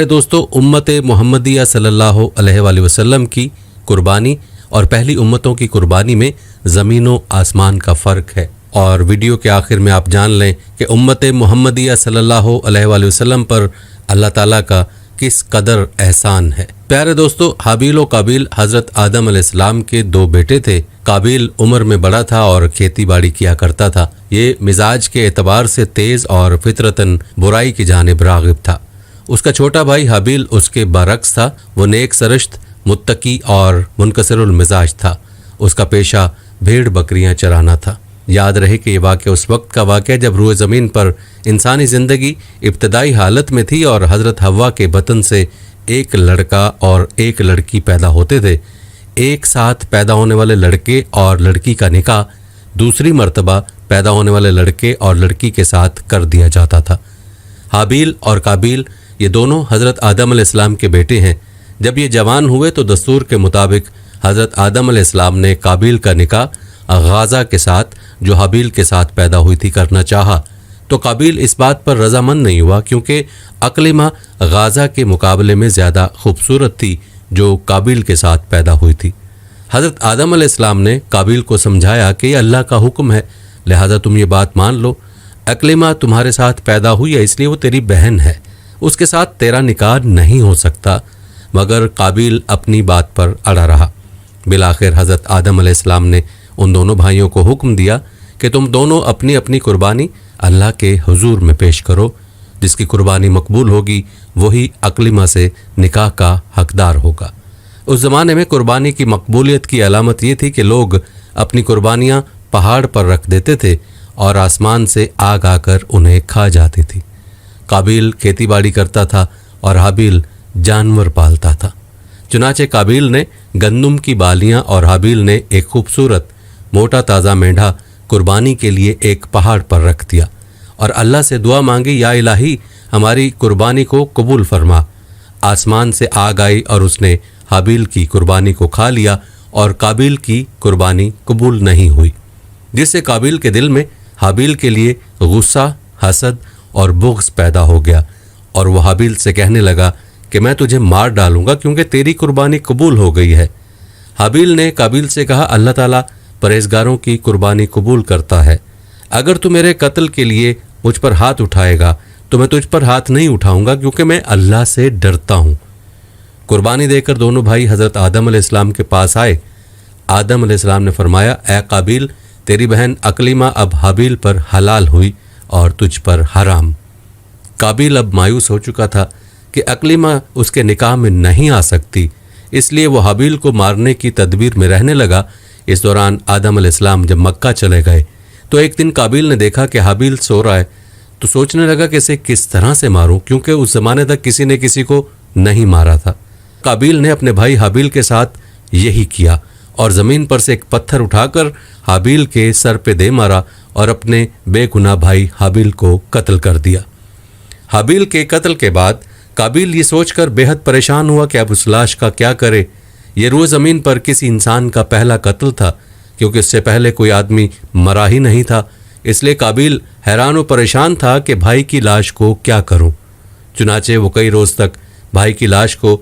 دوستو، امت محمدیہ صلی اللہ علیہ وآلہ وسلم کی قربانی اور پہلی امتوں کی قربانی میں زمین و آسمان کا فرق ہے، اور ویڈیو کے آخر میں آپ جان لیں کہ امت محمدیہ صلی اللہ علیہ وآلہ وسلم پر اللہ تعالیٰ کا کس قدر احسان ہے۔ پیارے دوستو، حابیل و قابیل حضرت آدم علیہ السلام کے دو بیٹے تھے۔ قابیل عمر میں بڑا تھا اور کھیتی باڑی کیا کرتا تھا۔ یہ مزاج کے اعتبار سے تیز اور فطرتاً برائی کی جانب راغب تھا۔ اس کا چھوٹا بھائی حابیل اس کے برعکس تھا۔ وہ نیک سرشت، متقی اور منکسر المزاج تھا۔ اس کا پیشہ بھیڑ بکریاں چرانا تھا۔ یاد رہے کہ یہ واقعہ اس وقت کا واقعہ جب روئے زمین پر انسانی زندگی ابتدائی حالت میں تھی اور حضرت حوا کے بطن سے ایک لڑکا اور ایک لڑکی پیدا ہوتے تھے۔ ایک ساتھ پیدا ہونے والے لڑکے اور لڑکی کا نکاح دوسری مرتبہ پیدا ہونے والے لڑکے اور لڑکی کے ساتھ کر دیا جاتا تھا۔ حابیل اور قابیل یہ دونوں حضرت آدم علیہ السلام کے بیٹے ہیں۔ جب یہ جوان ہوئے تو دستور کے مطابق حضرت آدم علیہ السلام نے قابیل کا نکاح غازہ کے ساتھ، جو حابیل کے ساتھ پیدا ہوئی تھی، کرنا چاہا، تو قابیل اس بات پر رضامند نہیں ہوا کیونکہ اقلیمہ غازہ کے مقابلے میں زیادہ خوبصورت تھی جو قابیل کے ساتھ پیدا ہوئی تھی۔ حضرت آدم علیہ السلام نے قابیل کو سمجھایا کہ یہ اللہ کا حکم ہے، لہذا تم یہ بات مان لو۔ اقلیمہ تمہارے ساتھ پیدا ہوئی ہے، اس لیے وہ تیری بہن ہے، اس کے ساتھ تیرا نکاح نہیں ہو سکتا۔ مگر قابیل اپنی بات پر اڑا رہا۔ بالآخر حضرت آدم علیہ السلام نے ان دونوں بھائیوں کو حکم دیا کہ تم دونوں اپنی اپنی قربانی اللہ کے حضور میں پیش کرو۔ جس کی قربانی مقبول ہوگی وہی اقلیمہ سے نکاح کا حقدار ہوگا۔ اس زمانے میں قربانی کی مقبولیت کی علامت یہ تھی کہ لوگ اپنی قربانیاں پہاڑ پر رکھ دیتے تھے اور آسمان سے آگ آ کر انہیں کھا جاتی تھی۔ قابیل کھیتی باڑی کرتا تھا اور حابیل جانور پالتا تھا۔ چنانچہ قابیل نے گندم کی بالیاں اور حابیل نے ایک خوبصورت موٹا تازہ مینڈھا قربانی کے لیے ایک پہاڑ پر رکھ دیا اور اللہ سے دعا مانگی، یا الہی ہماری قربانی کو قبول فرما۔ آسمان سے آگ آئی اور اس نے حابیل کی قربانی کو کھا لیا اور قابیل کی قربانی قبول نہیں ہوئی، جس سے قابیل کے دل میں حابیل کے لیے غصہ، حسد اور بغض پیدا ہو گیا، اور وہ حابیل سے کہنے لگا کہ میں تجھے مار ڈالوں گا کیونکہ تیری قربانی قبول ہو گئی ہے۔ حابیل نے قابیل سے کہا، اللہ تعالیٰ پرہیزگاروں کی قربانی قبول کرتا ہے۔ اگر تو میرے قتل کے لیے مجھ پر ہاتھ اٹھائے گا تو میں تجھ پر ہاتھ نہیں اٹھاؤں گا کیونکہ میں اللہ سے ڈرتا ہوں۔ قربانی دے کر دونوں بھائی حضرت آدم علیہ السلام کے پاس آئے۔ آدم علیہ السلام نے فرمایا، اے قابیل، تیری بہن اقلیمہ اب حابیل پر حلال ہوئی اور تجھ پر حرام۔ قابیل اب مایوس ہو چکا تھا کہ اقلیمہ اس کے نکاح میں نہیں آ سکتی، اس لیے وہ حابیل کو مارنے کی تدبیر میں رہنے لگا۔ اس دوران آدم علیہ السلام جب مکہ چلے گئے تو ایک دن قابیل نے دیکھا کہ حابیل سو رہا ہے، تو سوچنے لگا کہ اسے کس طرح سے ماروں، کیونکہ اس زمانے تک کسی نے کسی کو نہیں مارا تھا۔ قابیل نے اپنے بھائی حابیل کے ساتھ یہی کیا اور زمین پر سے ایک پتھر اٹھا کر حابیل کے سر پہ دے مارا اور اپنے بے گناہ بھائی حابیل کو قتل کر دیا۔ حابیل کے قتل کے بعد قابیل یہ سوچ کر بے حد پریشان ہوا کہ اب اس لاش کا کیا کرے۔ یہ روئے زمین پر کسی انسان کا پہلا قتل تھا، کیونکہ اس سے پہلے کوئی آدمی مرا ہی نہیں تھا، اس لیے قابیل حیران و پریشان تھا کہ بھائی کی لاش کو کیا کروں۔ چنانچہ وہ کئی روز تک بھائی کی لاش کو